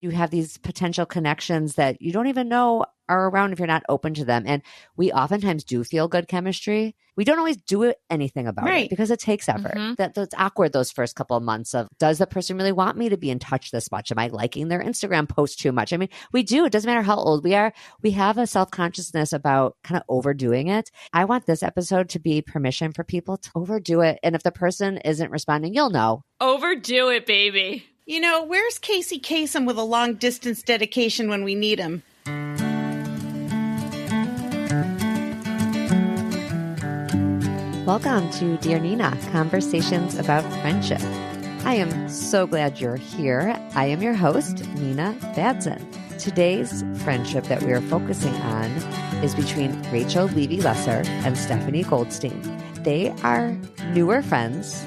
you have these potential connections that you don't even know are around if you're not open to them. And we oftentimes do feel good chemistry. We don't always do anything about it because it takes effort. That's awkward those first couple of months of, does the person really want me to be in touch this much? Am I liking their Instagram post too much? I mean, we do. It doesn't matter how old we are. We have a self-consciousness about kind of overdoing it. I want this episode to be permission for people to overdo it. And if the person isn't responding, you'll know. Overdo it, baby. You know, where's Casey Kasem with a long distance dedication when we need him? Welcome to Dear Nina, Conversations About Friendship. I am so glad you're here. I am your host, Nina Badson. Today's friendship that we are focusing on is between Rachel Levy-Lesser and Stephanie Goldstein. They are newer friends.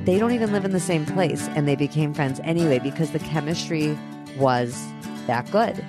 They don't even live in the same place, and they became friends anyway because the chemistry was that good.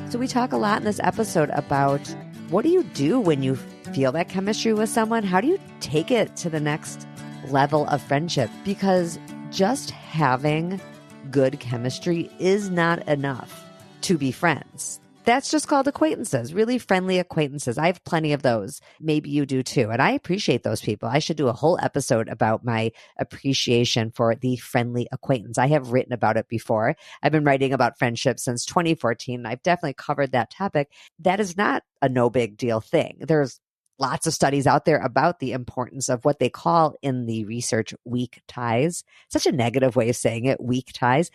So we talk a lot in this episode about what do you do when you feel that chemistry with someone? How do you take it to the next level of friendship? Because just having good chemistry is not enough to be friends. That's just called acquaintances, really friendly acquaintances. I have plenty of those. Maybe you do too. And I appreciate those people. I should do a whole episode about my appreciation for the friendly acquaintance. I have written about it before. I've been writing about friendship since 2014. I've definitely covered that topic. That is not a no big deal thing. There's lots of studies out there about the importance of what they call in the research weak ties. Such a negative way of saying it, weak ties.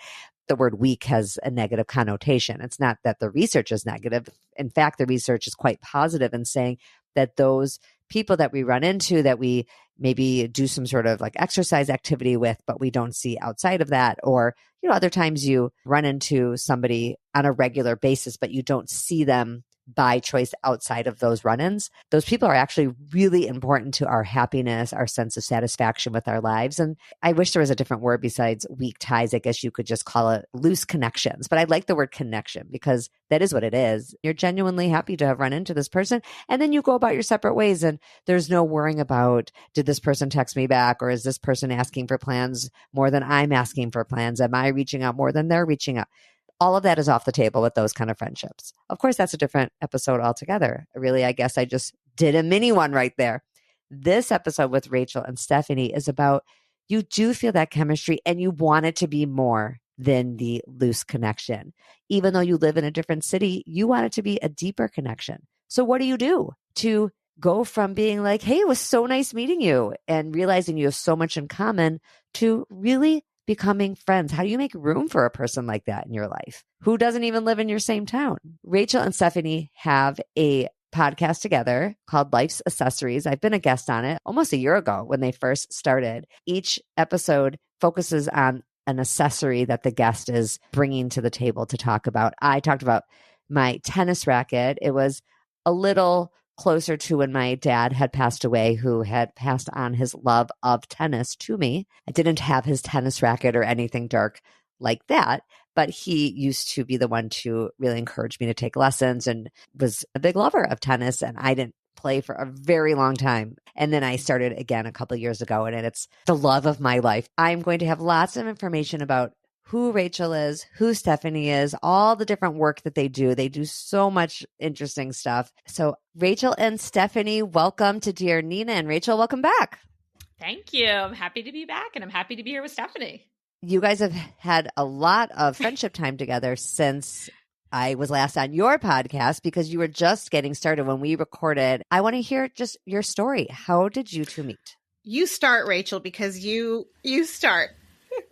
The word weak has a negative connotation. It's not that the research is negative. In fact, the research is quite positive in saying that those people that we run into that we maybe do some sort of like exercise activity with, but we don't see outside of that, or, you know, other times you run into somebody on a regular basis, but you don't see them by choice outside of those run-ins. Those people are actually really important to our happiness, our sense of satisfaction with our lives. And I wish there was a different word besides weak ties. I guess you could just call it loose connections. But I like the word connection because that is what it is. You're genuinely happy to have run into this person. And then you go about your separate ways. And there's no worrying about, did this person text me back? Or is this person asking for plans more than I'm asking for plans? Am I reaching out more than they're reaching out? All of that is off the table with those kind of friendships. Of course, that's a different episode altogether. Really, I guess I just did a mini one right there. This episode with Rachel and Stephanie is about you do feel that chemistry and you want it to be more than the loose connection. Even though you live in a different city, you want it to be a deeper connection. So what do you do to go from being like, hey, it was so nice meeting you, and realizing you have so much in common, to really becoming friends? How do you make room for a person like that in your life who doesn't even live in your same town? Rachel and Stephanie have a podcast together called Life's Accessories. I've been a guest on it almost a year ago when they first started. Each episode focuses on an accessory that the guest is bringing to the table to talk about. I talked about my tennis racket. It was a little closer to when my dad had passed away, who had passed on his love of tennis to me. I didn't have his tennis racket or anything dark like that, but he used to be the one to really encourage me to take lessons and was a big lover of tennis. And I didn't play for a very long time. And then I started again a couple of years ago, and it's the love of my life. I'm going to have lots of information about who Rachel is, who Stephanie is, all the different work that they do. They do so much interesting stuff. So Rachel and Stephanie, welcome to Dear Nina. And Rachel, welcome back. Thank you. I'm happy to be back, and I'm happy to be here with Stephanie. You guys have had a lot of friendship time together since I was last on your podcast, because you were just getting started when we recorded. I want to hear just your story. How did you two meet? You start, Rachel, because you start.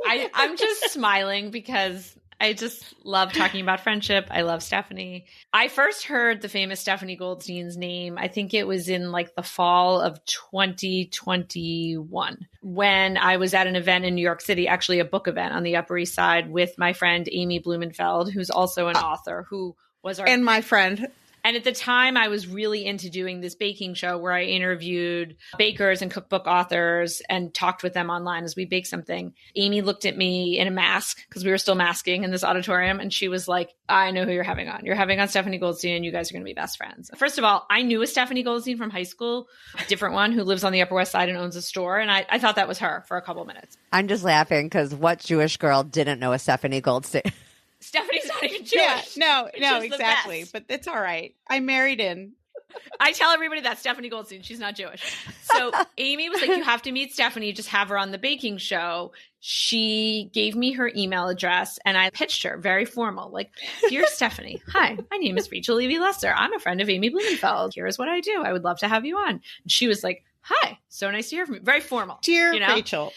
I'm just smiling because I just love talking about friendship. I love Stephanie. I first heard the famous Stephanie Goldstein's name, I think it was in like the fall of 2021, when I was at an event in New York City, actually a book event on the Upper East Side with my friend Amy Blumenfeld, who's also an author, who was our— And my friend. And at the time, I was really into doing this baking show where I interviewed bakers and cookbook authors and talked with them online as we baked something. Amy looked at me in a mask, because we were still masking in this auditorium, and she was like, I know who you're having on. You're having on Stephanie Goldstein, and you guys are going to be best friends. First of all, I knew a Stephanie Goldstein from high school, a different one who lives on the Upper West Side and owns a store. And I thought that was her for a couple of minutes. I'm just laughing because what Jewish girl didn't know a Stephanie Goldstein? Stephanie's not even Jewish. Yeah, no, is the exactly. best. But it's all right. I married in. I tell everybody that Stephanie Goldstein, she's not Jewish. So Amy was like, you have to meet Stephanie, just have her on the baking show. She gave me her email address and I pitched her, very formal, like, dear Stephanie, hi, my name is Rachel Levy Lesser. I'm a friend of Amy Blumenfeld. Here's what I do. I would love to have you on. And she was like, hi, so nice to hear from you. Very formal. Dear Rachel.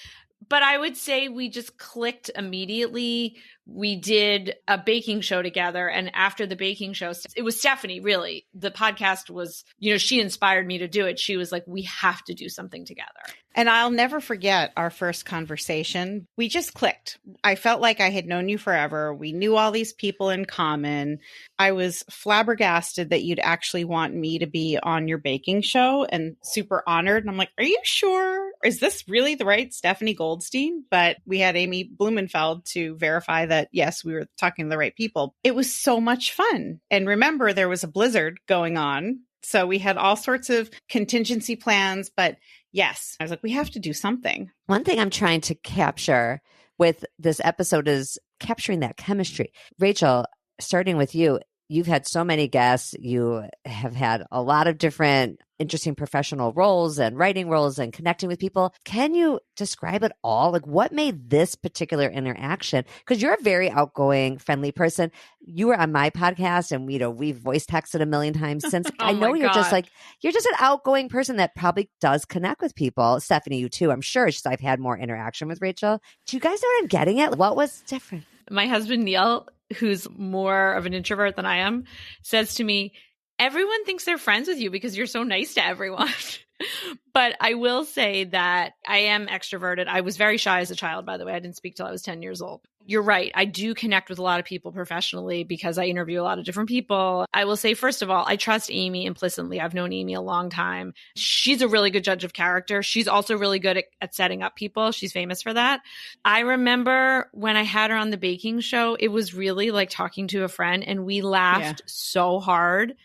But I would say we just clicked immediately. We did a baking show together. And after the baking show, it was Stephanie, really. The podcast was, she inspired me to do it. She was like, we have to do something together. And I'll never forget our first conversation. We just clicked. I felt like I had known you forever. We knew all these people in common. I was flabbergasted that you'd actually want me to be on your baking show and super honored. And I'm like, are you sure? Is this really the right Stephanie Goldstein? But we had Amy Blumenfeld to verify that, yes, we were talking to the right people. It was so much fun. And remember, there was a blizzard going on. So we had all sorts of contingency plans, but yes, I was like, we have to do something. One thing I'm trying to capture with this episode is capturing that chemistry. Rachel, starting with you, you've had so many guests. You have had a lot of different interesting professional roles and writing roles and connecting with people. Can you describe it all? Like, what made this particular interaction? Because you're a very outgoing, friendly person. You were on my podcast and we've voice texted a million times since. I know you're just an outgoing person that probably does connect with people. Stephanie, you too, I'm sure. It's just I've had more interaction with Rachel. Do you guys know what I'm getting at? What was different? My husband, Neil, who's more of an introvert than I am, says to me, everyone thinks they're friends with you because you're so nice to everyone. But I will say that I am extroverted. I was very shy as a child, by the way. I didn't speak till I was 10 years old. You're right. I do connect with a lot of people professionally because I interview a lot of different people. I will say, first of all, I trust Amy implicitly. I've known Amy a long time. She's a really good judge of character. She's also really good at setting up people. She's famous for that. I remember when I had her on the baking show, it was really like talking to a friend and we laughed so hard.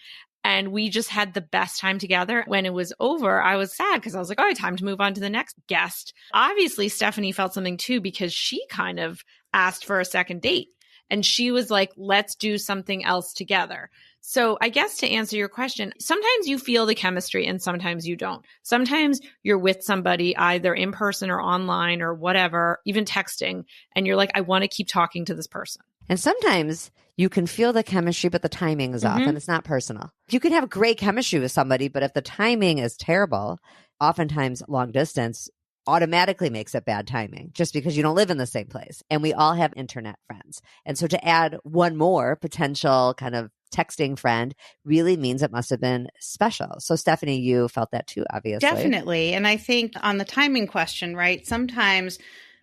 And we just had the best time together. When it was over, I was sad because I was like, oh, time to move on to the next guest. Obviously, Stephanie felt something too because she kind of asked for a second date. And she was like, let's do something else together. So I guess to answer your question, sometimes you feel the chemistry and sometimes you don't. Sometimes you're with somebody either in person or online or whatever, even texting, and you're like, I want to keep talking to this person. And sometimes you can feel the chemistry, but the timing is off and it's not personal. You can have great chemistry with somebody, but if the timing is terrible, oftentimes long distance automatically makes it bad timing just because you don't live in the same place. And we all have internet friends. And so to add one more potential kind of texting friend really means it must have been special. So Stephanie, you felt that too, obviously. Definitely. And I think on the timing question, right, sometimes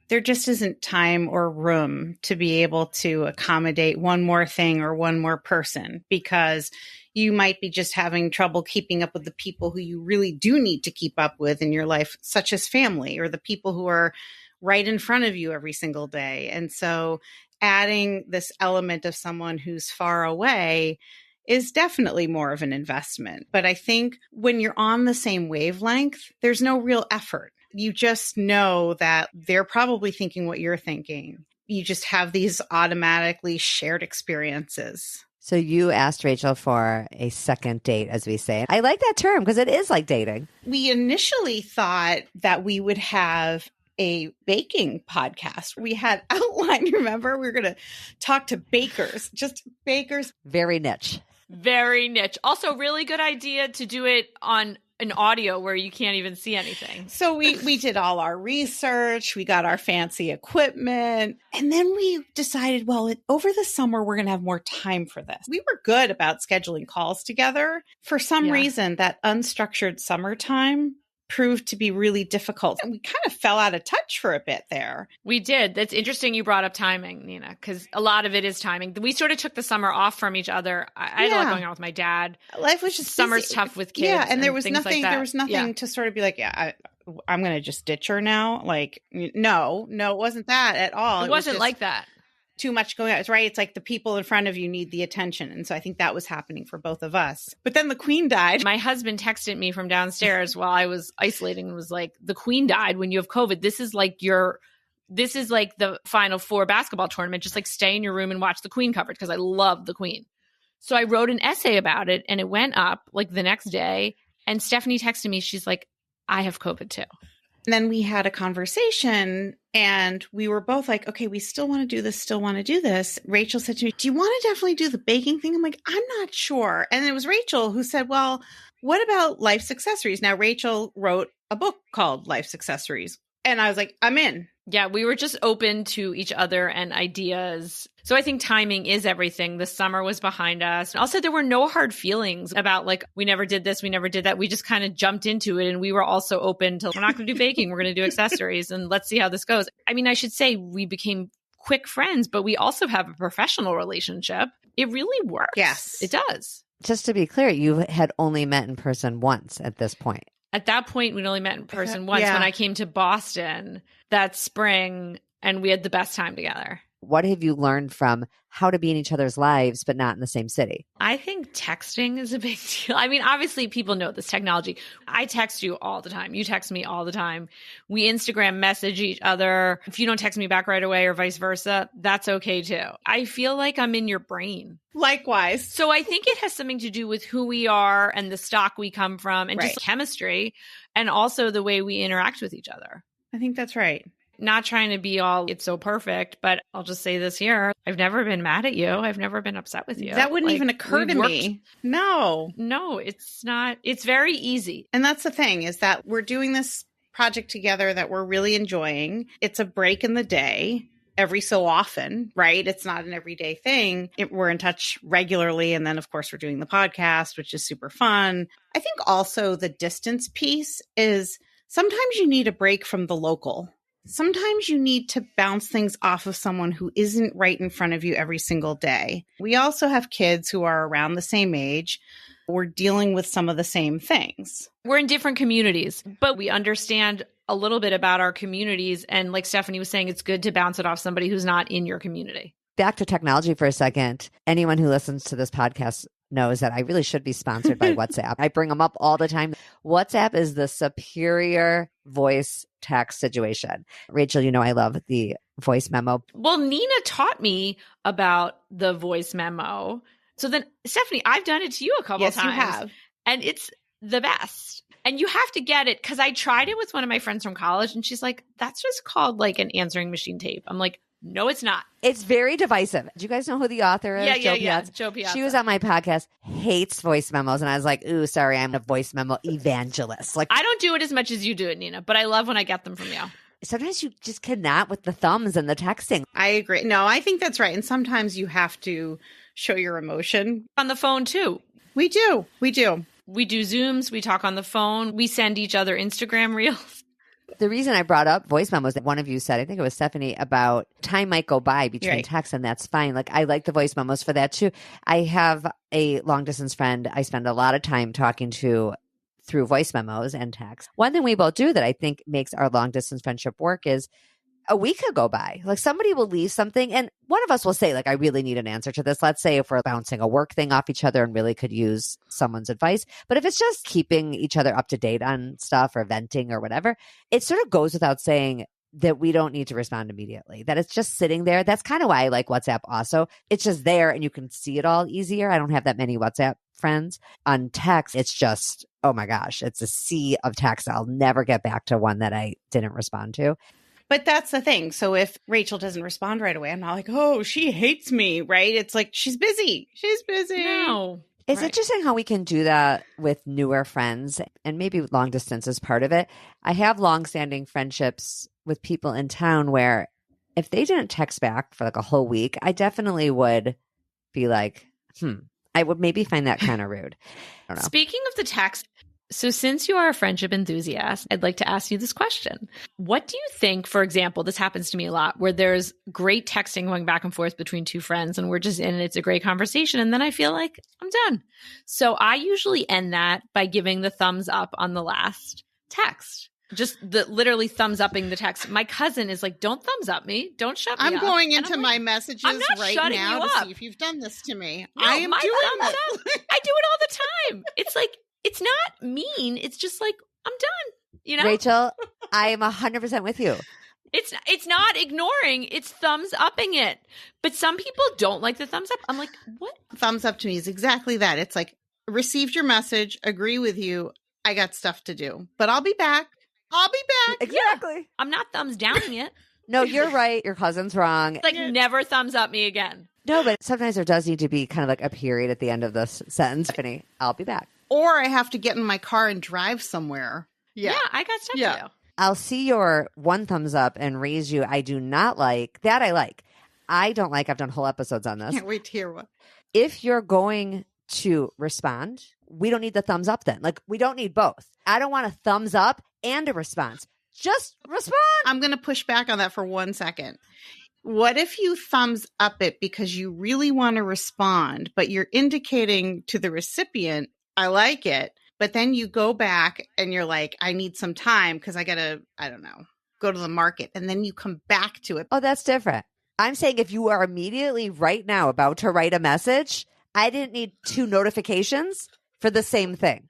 there just isn't time or room to be able to accommodate one more thing or one more person because you might be just having trouble keeping up with the people who you really do need to keep up with in your life, such as family or the people who are right in front of you every single day. And so adding this element of someone who's far away is definitely more of an investment. But I think when you're on the same wavelength, there's no real effort. You just know that they're probably thinking what you're thinking. You just have these automatically shared experiences. So you asked Rachel for a second date, as we say. I like that term because it is like dating. We initially thought that we would have a baking podcast. We had outlined, remember, we were going to talk to bakers, just bakers. Very niche. Very niche. Also, really good idea to do it on an audio where you can't even see anything. So we did all our research. We got our fancy equipment. And then we decided, well, over the summer, we're going to have more time for this. We were good about scheduling calls together. For some reason, that unstructured summertime proved to be really difficult. And we kind of fell out of touch for a bit there. We did. That's interesting you brought up timing, Nina, because a lot of it is timing. We sort of took the summer off from each other. I had a lot going on with my dad. Life was just summer's busy. Tough with kids. Yeah, and there was nothing. Like there was nothing to sort of be like, I'm going to just ditch her now. Like, no, it wasn't that at all. It wasn't like that. Too much going on. It's right. It's like the people in front of you need the attention. And so I think that was happening for both of us. But then the Queen died. My husband texted me from downstairs while I was isolating and was like, the Queen died when you have COVID. This is like your this is like the Final Four basketball tournament. Just like stay in your room and watch the Queen coverage because I love the Queen. So I wrote an essay about it and it went up like the next day. And Stephanie texted me. She's like, I have COVID too. And then we had a conversation and we were both like, okay, we still want to do this. Rachel said to me, do you want to definitely do the baking thing? I'm like, I'm not sure. And it was Rachel who said, well, what about Life's Accessories? Now, Rachel wrote a book called Life's Accessories. And I was like, I'm in. Yeah, we were just open to each other and ideas. So I think timing is everything. The summer was behind us. Also, there were no hard feelings about like, we never did this, we never did that. We just kind of jumped into it. And we were also open to, we're not going to do baking, we're going to do accessories and let's see how this goes. I mean, I should say we became quick friends, but we also have a professional relationship. It really works. Yes, it does. Just to be clear, you had only met in person once at this point. At that point, we'd only met in person once Yeah. when I came to Boston that spring, and we had the best time together. What have you learned from how to be in each other's lives, but not in the same city? I think texting is a big deal. I mean, obviously people know this technology. I text you all the time. You text me all the time. We Instagram message each other. If you don't text me back right away or vice versa, that's okay too. I feel like I'm in your brain. Likewise. So I think it has something to do with who we are and the stock we come from and Right. just chemistry and also the way we interact with each other. I think that's right. Not trying to be all, it's so perfect, but I'll just say this here. I've never been mad at you. I've never been upset with you. That wouldn't Like, even occur we've to worked- me. No. No, it's not. It's very easy. And that's the thing is that we're doing this project together that we're really enjoying. It's a break in the day every so often, right? It's not an everyday thing. We're in touch regularly. And then, of course, we're doing the podcast, which is super fun. I think also the distance piece is sometimes you need a break from the local. Sometimes you need to bounce things off of someone who isn't right in front of you every single day. We also have kids who are around the same age. We're dealing with some of the same things. We're in different communities, but we understand a little bit about our communities. And like Stephanie was saying, it's good to bounce it off somebody who's not in your community. Back to technology for a second. Anyone who listens to this podcast knows that I really should be sponsored by WhatsApp. I bring them up all the time. WhatsApp is the superior voice text situation. Rachel, you know I love the voice memo. Well, Nina taught me about the voice memo. So then, Stephanie, I've done it to you a couple Yes, times. you have. And it's the best. And you have to get it because I tried it with one of my friends from college and she's like, that's just called like an answering machine tape. I'm like, no, it's not. It's very divisive. Do you guys know who the author is? Yeah. Piazza? Joe Piazza. She was on my podcast, hates voice memos. And I was like, ooh, sorry, I'm a voice memo evangelist. Like, I don't do it as much as you do it, Nina, but I love when I get them from you. sometimes you just cannot with the thumbs and the texting. I agree. No, I think that's right. And sometimes you have to show your emotion. On the phone too. We do. We do Zooms. We talk on the phone. We send each other Instagram reels. The reason I brought up voice memos that one of you said, I think it was Stephanie, about time might go by between Right. texts, and that's fine. Like, I like the voice memos for that too. I have a long distance friend I spend a lot of time talking to through voice memos and texts. One thing we both do that I think makes our long distance friendship work is a week could go by. Like, somebody will leave something and one of us will say, like, I really need an answer to this. Let's say if we're bouncing a work thing off each other and really could use someone's advice. But if it's just keeping each other up to date on stuff or venting or whatever, it sort of goes without saying that we don't need to respond immediately, that it's just sitting there. That's kind of why I like WhatsApp also. It's just there and you can see it all easier. I don't have that many WhatsApp friends. On text, it's just, oh my gosh, it's a sea of text. I'll never get back to one that I didn't respond to. But that's the thing. So if Rachel doesn't respond right away, I'm not like, oh, she hates me, right? It's like, she's busy. She's busy. No. It's Right. interesting how we can do that with newer friends, and maybe long distance is part of it. I have longstanding friendships with people in town where if they didn't text back for like a whole week, I definitely would be like, I would maybe find that kind of rude. I don't know. Speaking of the text, so since you are a friendship enthusiast, I'd like to ask you this question. What do you think, for example, this happens to me a lot, where there's great texting going back and forth between two friends and we're just in and it's a great conversation. And then I feel like I'm done. So I usually end that by giving the thumbs up on the last text. Just the literally thumbs upping the text. My cousin is like, don't thumbs up me. Don't shut me I'm up. going And into I'm my like, messages I'm not right shutting now you to up. see if you've done this to me. No, I am my doing thumbs it. up. I do it all the time. It's like, it's not mean. It's just like, I'm done. You know? Rachel, I am 100% with you. It's not ignoring, it's thumbs upping it. But some people don't like the thumbs up. I'm like, what? Thumbs up to me is exactly that. It's like, received your message, agree with you. I got stuff to do, but I'll be back. Exactly. Yeah. I'm not thumbs downing it. No, you're right. Your cousin's wrong. Like, never thumbs up me again. No, but sometimes there does need to be kind of like a period at the end of this sentence. Stephanie, I'll be back. Or I have to get in my car and drive somewhere. Yeah, I got stuff to do. I'll see your one thumbs up and raise you. I do not like. That I like. I don't like. I've done whole episodes on this. Can't wait to hear what. If you're going to respond, we don't need the thumbs up then. Like, we don't need both. I don't want a thumbs up and a response. Just respond. I'm going to push back on that for 1 second. What if you thumbs up it because you really want to respond, but you're indicating to the recipient, I like it, but then you go back and you're like, I need some time because I got to, I don't know, go to the market. And then you come back to it. Oh, that's different. I'm saying if you are immediately right now about to write a message, I didn't need 2 notifications for the same thing.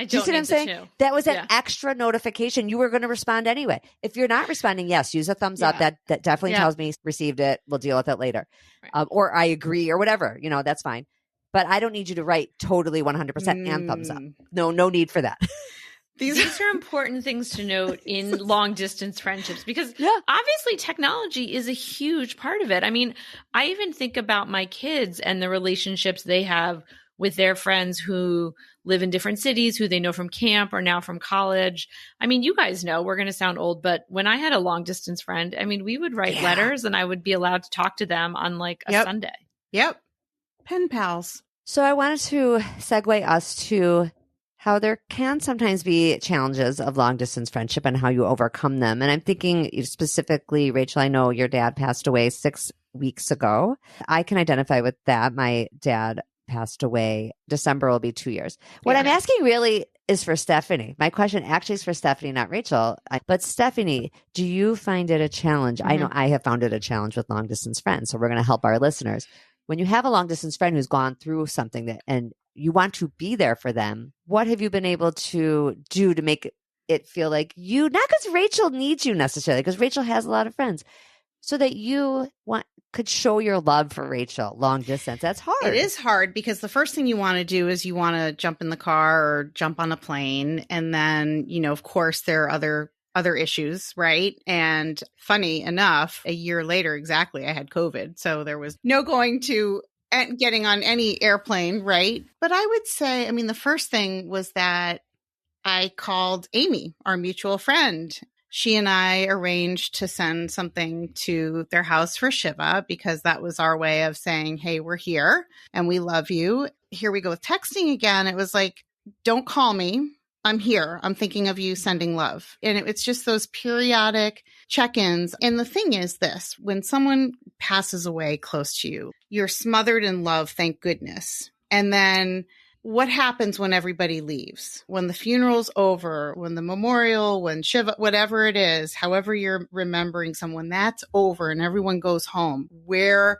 I Do you don't see what need I'm saying? the 2. That was an extra notification. You were going to respond anyway. If you're not responding, yes, use a thumbs up. That definitely tells me received it. We'll deal with it later. Right. Or I agree or whatever. That's fine. But I don't need you to write totally 100% and thumbs up. No need for that. These are important things to note in long distance friendships because obviously technology is a huge part of it. I mean, I even think about my kids and the relationships they have with their friends who live in different cities, who they know from camp or now from college. I mean, you guys know, we're going to sound old, but when I had a long distance friend, I mean, we would write letters and I would be allowed to talk to them on like a Sunday. Yep. Pen pals. So I wanted to segue us to how there can sometimes be challenges of long distance friendship and how you overcome them. And I'm thinking specifically, Rachel, I know your dad passed away 6 weeks ago. I can identify with that. My dad passed away. December will be 2 years. What I'm asking really is for Stephanie. My question actually is for Stephanie, not Rachel. But Stephanie, do you find it a challenge? I know I have found it a challenge with long distance friends. So we're going to help our listeners. When you have a long distance friend who's gone through something and you want to be there for them, what have you been able to do to make it feel like not because Rachel needs you necessarily, because Rachel has a lot of friends, so that you could show your love for Rachel long distance? That's hard. It is hard because the first thing you want to do is you want to jump in the car or jump on a plane. And then, of course, there are other issues, right? And funny enough, a year later, exactly, I had COVID. So there was no going to and getting on any airplane, right? But I would say, I mean, the first thing was that I called Amy, our mutual friend. She and I arranged to send something to their house for Shiva because that was our way of saying, hey, we're here and we love you. Here we go with texting again. It was like, don't call me. I'm here. I'm thinking of you, sending love. And it's just those periodic check-ins. And the thing is this, when someone passes away close to you, you're smothered in love, thank goodness. And then what happens when everybody leaves? When the funeral's over, when the memorial, when Shiva, whatever it is, however you're remembering someone, that's over and everyone goes home. Where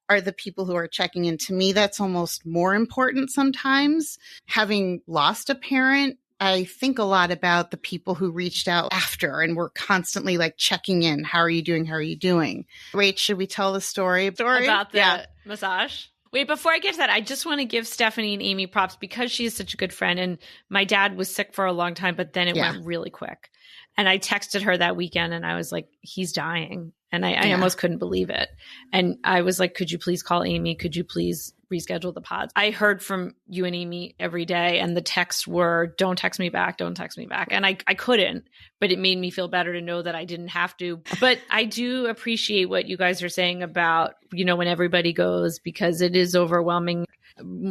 are the people who are checking in? To me, that's almost more important sometimes. Having lost a parent, I think a lot about the people who reached out after and were constantly like checking in. How are you doing? How are you doing? Wait, should we tell the story? About the massage? Wait, before I get to that, I just want to give Stephanie and Amy props because she is such a good friend. And my dad was sick for a long time, but then it went really quick. And I texted her that weekend and I was like, he's dying. And I almost couldn't believe it. And I was like, could you please call Amy? Could you please reschedule the pods? I heard from you and Amy every day and the texts were, don't text me back. Don't text me back. And I couldn't, but it made me feel better to know that I didn't have to. But I do appreciate what you guys are saying about, when everybody goes, because it is overwhelming.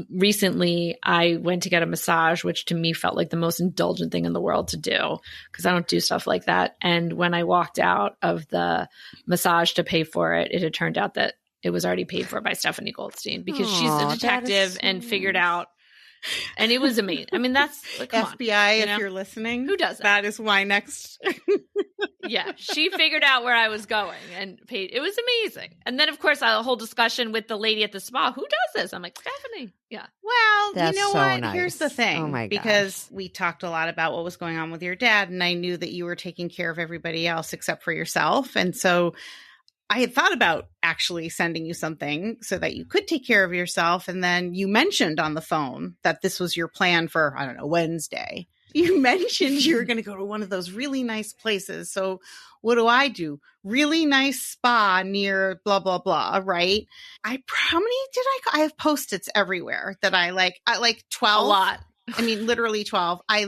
Recently, I went to get a massage, which to me felt like the most indulgent thing in the world to do because I don't do stuff like that. And when I walked out of the massage to pay for it, it had turned out that it was already paid for by Stephanie Goldstein because she's a detective and figured out. And it was amazing. I mean, that's like, FBI, if you're listening. Who does that? That is why next. Yeah. She figured out where I was going and paid. It was amazing. And then, of course, a whole discussion with the lady at the spa. Who does this? I'm like, Stephanie. Yeah. Well, Well, That's you know so what? nice. Here's the thing. Oh my gosh. Because we talked a lot about what was going on with your dad, and I knew that you were taking care of everybody else except for yourself. And so I had thought about actually sending you something so that you could take care of yourself. And then you mentioned on the phone that this was your plan for, I don't know, Wednesday. You mentioned you were going to go to one of those really nice places. So what do? Really nice spa near blah, blah, blah, right? How many did I have Post-its everywhere that I like 12. A lot. I mean, literally 12. I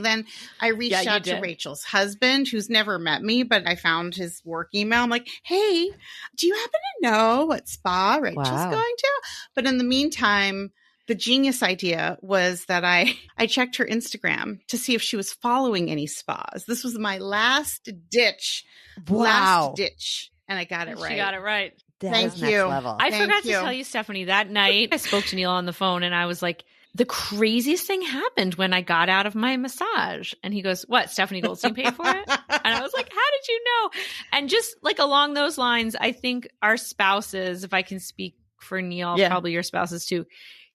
reached out to Rachel's husband, who's never met me, but I found his work email. I'm like, hey, do you happen to know what spa Rachel's going to? But in the meantime, the genius idea was that I checked her Instagram to see if she was following any spas. This was my last ditch. And I got it right. She got it right. Thank you. Level. I forgot to tell you, Stephanie, that night I spoke to Neil on the phone and I was like, the craziest thing happened when I got out of my massage. And he goes, what, Stephanie Goldstein paid for it? And I was like, how did you know? And just like along those lines, I think our spouses, if I can speak for Neil, probably your spouses too,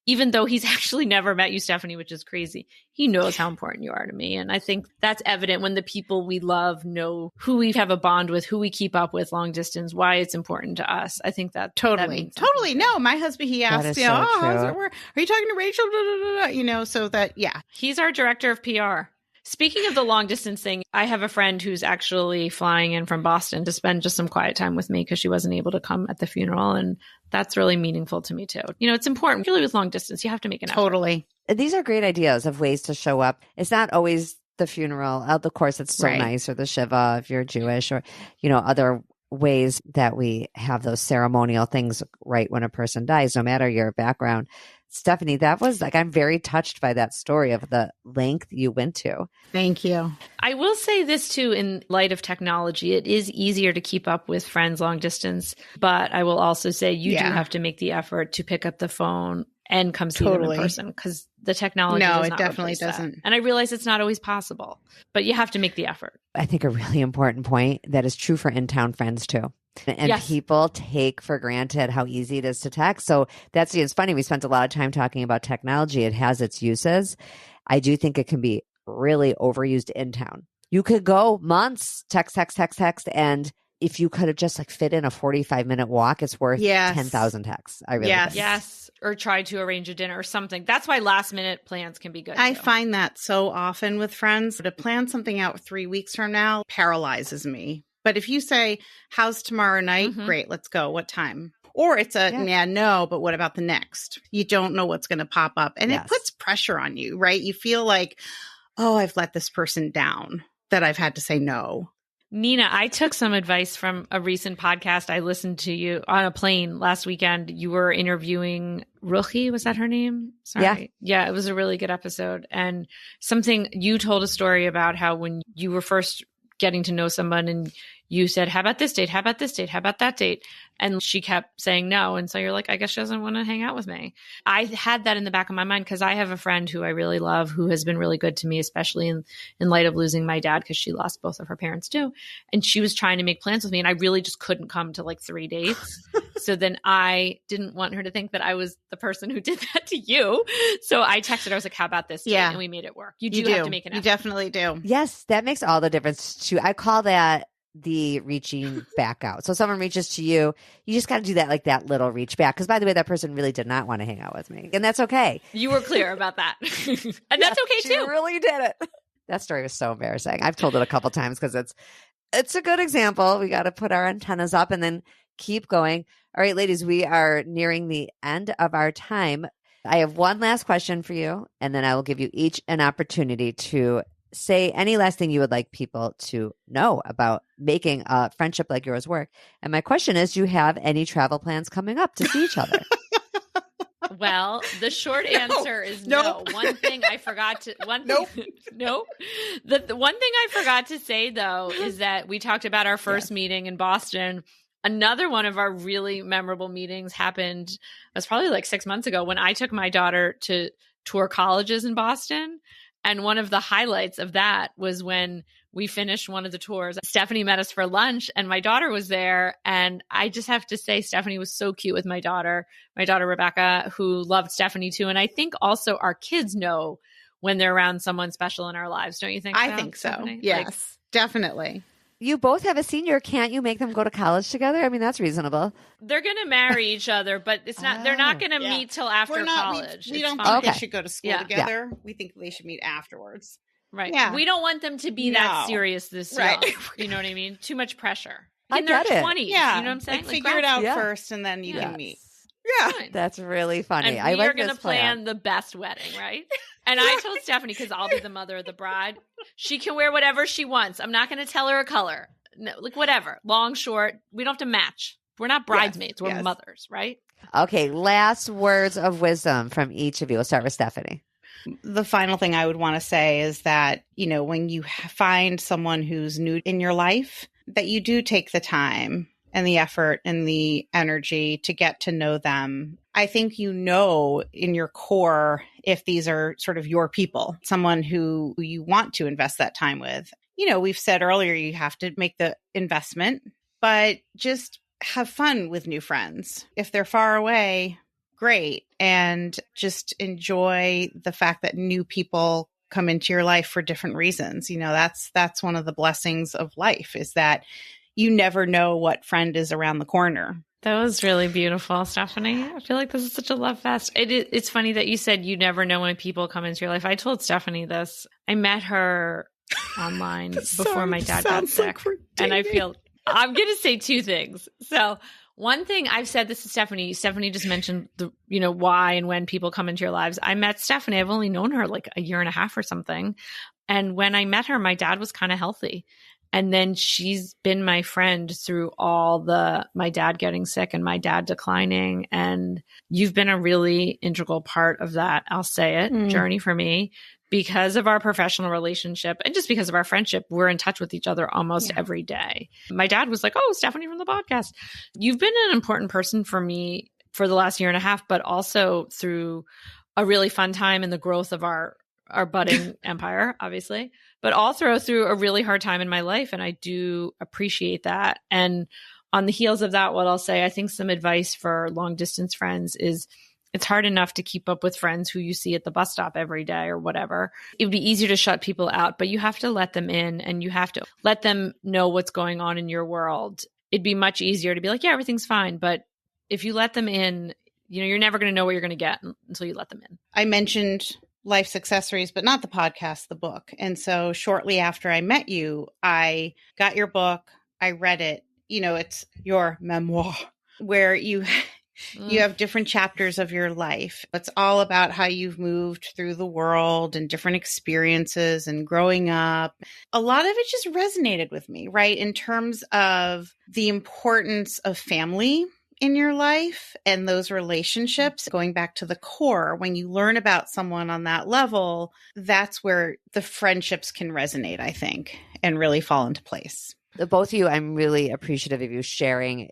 even though he's actually never met you, Stephanie, which is crazy, he knows how important you are to me. And I think that's evident when the people we love know who we have a bond with, who we keep up with long distance, why it's important to us. I think that totally. No, my husband, he asked, how's it work? Are you talking to Rachel? So that, He's our director of PR. Speaking of the long distance thing, I have a friend who's actually flying in from Boston to spend just some quiet time with me because she wasn't able to come at the funeral. And that's really meaningful to me too. You know, it's important, really with long distance, you have to make an effort. Totally. These are great ideas of ways to show up. It's not always the funeral. Of course, it's so nice, or the Shiva if you're Jewish, or, other ways that we have those ceremonial things right when a person dies, no matter your background. Stephanie, that was I'm very touched by that story of the length you went to. Thank you. I will say this too, in light of technology, it is easier to keep up with friends long distance, but I will also say you do have to make the effort to pick up the phone and come see them in person, because the technology does not definitely doesn't. That. And I realize it's not always possible, but you have to make the effort. I think a really important point that is true for in-town friends too. And people take for granted how easy it is to text. So it's funny. We spent a lot of time talking about technology. It has its uses. I do think it can be really overused in town. You could go months, text. And if you could have just fit in a 45-minute walk, it's worth 10,000 texts. I really think. Yes. Or try to arrange a dinner or something. That's why last minute plans can be good. I find that so often with friends. To plan something out 3 weeks from now paralyzes me. But if you say, how's tomorrow night? Mm-hmm. Great, let's go. What time? Or it's no, but what about the next? You don't know what's going to pop up. And it puts pressure on you, right? You feel like, oh, I've let this person down, that I've had to say no. Nina, I took some advice from a recent podcast. I listened to you on a plane last weekend. You were interviewing Ruchi. Was that her name? Sorry. Yeah, it was a really good episode. And you told a story about how when you were first getting to know someone and you said, how about this date? How about this date? How about that date? And she kept saying no. And so you're like, I guess she doesn't want to hang out with me. I had that in the back of my mind because I have a friend who I really love who has been really good to me, especially in light of losing my dad, because she lost both of her parents too. And she was trying to make plans with me and I really just couldn't come to 3 dates. So then I didn't want her to think that I was the person who did that to you. So I texted her, I was like, how about this date? Yeah. And we made it work. You do have to make an effort. You definitely do. Yes, that makes all the difference too. I call that the reaching back out. So someone reaches to you, you just got to do that, that little reach back. Because by the way, that person really did not want to hang out with me. And that's okay. You were clear about that. And that's okay too. You really did it. That story was so embarrassing. I've told it a couple times because it's a good example. We got to put our antennas up and then keep going. All right, ladies, we are nearing the end of our time. I have one last question for you, and then I will give you each an opportunity to say any last thing you would like people to know about making a friendship like yours work. And my question is, do you have any travel plans coming up to see each other? Well, the short answer is no. One thing I forgot to The one thing I forgot to say though is that we talked about our first meeting in Boston. Another one of our really memorable meetings happened, it was probably 6 months ago when I took my daughter to tour colleges in Boston. And one of the highlights of that was when we finished one of the tours. Stephanie met us for lunch and my daughter was there. And I just have to say, Stephanie was so cute with my daughter Rebecca, who loved Stephanie too. And I think also our kids know when they're around someone special in our lives. Don't you think so? I think so. Stephanie? Yes, definitely. You both have a senior. Can't you make them go to college together? I mean, that's reasonable. They're going to marry each other, but it's not. They're not going to meet till after college. We don't fine. think they should go to school together. We think they should meet afterwards. Right. Yeah. We don't want them to be that serious this young. You know what I mean? Too much pressure. In their 20s. Yeah. You know what I'm saying? Like figure it out first and then you can meet. Yeah. That's really funny. And we are going to plan the best wedding, right? And I told Stephanie, because I'll be the mother of the bride, she can wear whatever she wants. I'm not going to tell her a color. No, like whatever, long, short, we don't have to match. We're not bridesmaids. We're mothers, right? Okay. Last words of wisdom from each of you. We'll start with Stephanie. The final thing I would want to say is that, you know, when you find someone who's new in your life, that you do take the time and the effort and the energy to get to know them. I think you know in your core if these are sort of your people, someone who you want to invest that time with. You know, we've said earlier, you have to make the investment, but just have fun with new friends. If they're far away, great. And just enjoy the fact that new people come into your life for different reasons. You know, that's one of the blessings of life, is that you never know what friend is around the corner. That was really beautiful, Stephanie. I feel like this is such a love fest. It's funny that you said you never know when people come into your life. I told Stephanie this. I met her online before my dad got sick. Like and I feel I'm going to say two things. So one thing I've said this to Stephanie just mentioned the, you know, why and when people come into your lives. I met Stephanie. I've only known her like a year and a half or something. And when I met her, my dad was kind of healthy. And then she's been my friend through all my dad getting sick and my dad declining. And you've been a really integral part of that, I'll say it, journey for me. Because of our professional relationship and just because of our friendship, we're in touch with each other almost every day. My dad was like, "Oh, Stephanie from the podcast. You've been an important person for me for the last year and a half, but also through a really fun time in the growth of our budding empire, obviously, but also through a really hard time in my life. And I do appreciate that." And on the heels of that, what I'll say, I think some advice for long distance friends is it's hard enough to keep up with friends who you see at the bus stop every day or whatever. It would be easier to shut people out, but you have to let them in and you have to let them know what's going on in your world. It'd be much easier to be like, yeah, everything's fine. But if you let them in, you know, you're never going to know what you're going to get until you let them in. I mentioned Life's Accessories, but not the podcast, the book. And so shortly after I met you, I got your book. I read it. You know, it's your memoir where you have different chapters of your life. It's all about how you've moved through the world and different experiences and growing up. A lot of it just resonated with me, right? In terms of the importance of family in your life and those relationships, going back to the core. When you learn about someone on that level, that's where the friendships can resonate, I think, and really fall into place. Both of you, I'm really appreciative of you sharing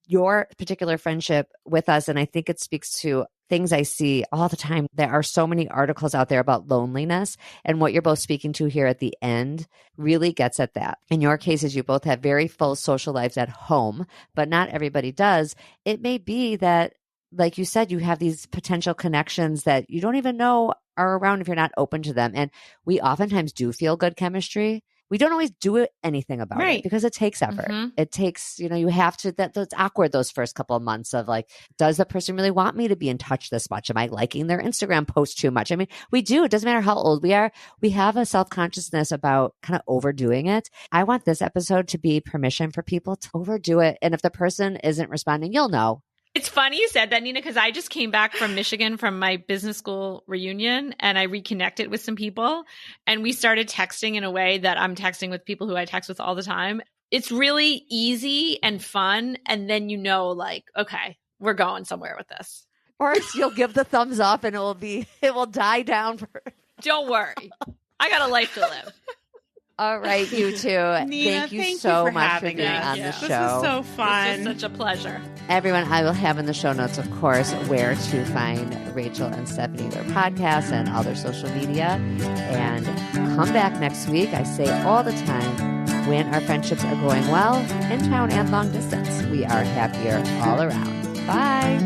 your particular friendship with us. And I think it speaks to things I see all the time. There are so many articles out there about loneliness, and what you're both speaking to here at the end really gets at that. In your cases, you both have very full social lives at home, but not everybody does. It may be that, like you said, you have these potential connections that you don't even know are around if you're not open to them. And we oftentimes do feel good chemistry. We don't always do anything about it because it takes effort. It takes, you know, you have to, that's awkward those first couple of months of like, does the person really want me to be in touch this much? Am I liking their Instagram post too much? I mean, we do. It doesn't matter how old we are. We have a self-consciousness about kind of overdoing it. I want this episode to be permission for people to overdo it. And if the person isn't responding, you'll know. It's funny you said that, Nina, because I just came back from Michigan from my business school reunion and I reconnected with some people and we started texting in a way that I'm texting with people who I text with all the time. It's really easy and fun. And then, you know, like, okay, we're going somewhere with this. Or you'll give the thumbs up and it will die down. Don't worry. I got a life to live. All right, you two. Nina, thank you so for much for having being us. on the This show. was so This fun. was such a pleasure. Everyone, I will have in the show notes, of course, where to find Rachel and Stephanie, their podcasts and all their social media. And come back next week. I say all the time, when our friendships are going well, in town and long distance, we are happier all around. Bye.